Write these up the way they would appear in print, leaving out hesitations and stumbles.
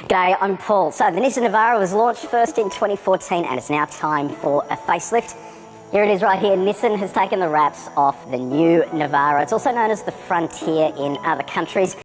G'day, I'm Paul. So the Nissan Navara was launched first in 2014 and it's now time for a facelift. Here it is right here. Nissan has taken the wraps off the new Navara. It's also known as the Frontier in other countries.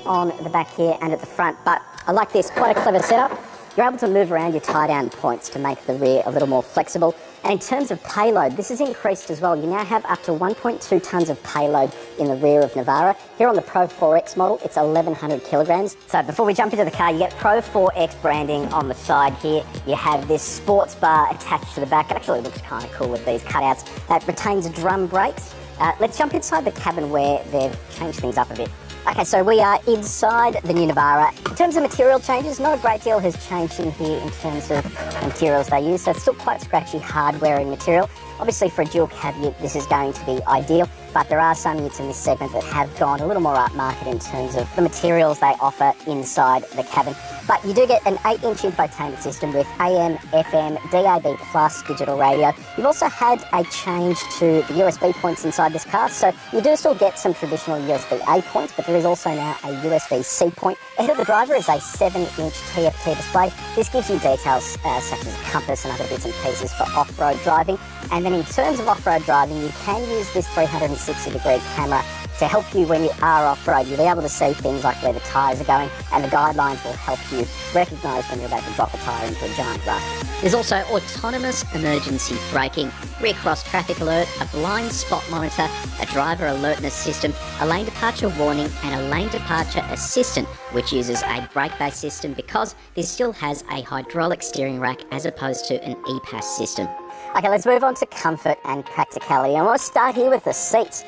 On the back here and at the front, but I like this, quite a clever setup. You're able to move around your tie-down points to make the rear a little more flexible. And in terms of payload, this is increased as well. You now have up to 1.2 tonnes of payload in the rear of Navara. Here on the Pro 4X model, it's 1,100 kilograms. So before we jump into the car, you get Pro 4X branding on the side here. You have this sports bar attached to the back. It actually looks kind of cool with these cutouts. That retains drum brakes. Let's jump inside the cabin where they've changed things up a bit. Okay, so we are inside the new Navara. In terms of material changes, not a great deal has changed in here in terms of the materials they use, so it's still quite scratchy hard-wearing material. Obviously for a dual cab ute this is going to be ideal, but there are some utes in this segment that have gone a little more upmarket in terms of the materials they offer inside the cabin. But you do get an 8-inch infotainment system with AM, FM, DAB plus digital radio. You've also had a change to the USB points inside this car, so you do still get some traditional USB-A points, but there is also now a USB-C point. Ahead of the driver is a 7-inch TFT display. This gives you details such as compass and other bits and pieces for off-road driving. And then in terms of off-road driving, you can use this 360-degree camera to help you when you are off-road. You'll be able to see things like where the tyres are going, and the guidelines will help you recognise when you're about to drop a tyre into a giant rut. There's also autonomous emergency braking, rear cross traffic alert, a blind spot monitor, a driver alertness system, a lane departure warning, and a lane departure assistant, which uses a brake-based system because this still has a hydraulic steering rack as opposed to an EPAS system. Okay, let's move on to comfort and practicality. I want to start here with the seats.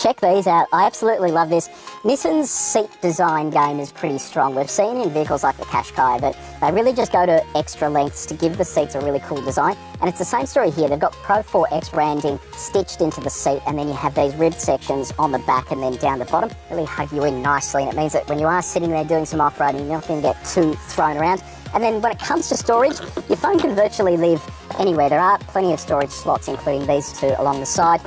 Check these out. I absolutely love this. Nissan's seat design game is pretty strong. We've seen in vehicles like the Qashqai that they really just go to extra lengths to give the seats a really cool design. And it's the same story here. They've got Pro 4X branding stitched into the seat, and then you have these ribbed sections on the back and then down the bottom. Really hug you in nicely, and it means that when you are sitting there doing some off-roading, you're not going to get too thrown around. And then when it comes to storage, your phone can virtually live anywhere. There are plenty of storage slots, including these two along the side.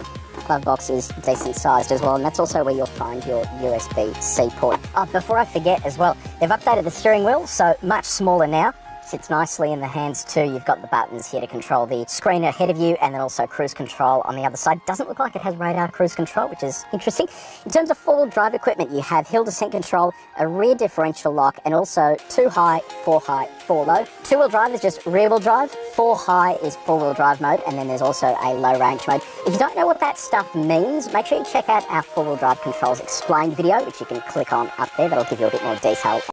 Glove box is decent sized as well, and that's also where you'll find your USB-C port. Oh, before I forget as well, they've updated the steering wheel, so much smaller now. Sits nicely in the hands too. You've got the buttons here to control the screen ahead of you, and then also cruise control on the other side. Doesn't look like it has radar cruise control, which is interesting. In terms of four-wheel drive equipment, you have hill descent control, a rear differential lock, and also 2 high, 4 low. Two-wheel drive is just rear-wheel drive. 4 high is four-wheel drive mode, and then there's also a low-range mode. If you don't know what that stuff means, make sure you check out our four-wheel drive controls explained video, which you can click on up there. That'll give you a bit more detail.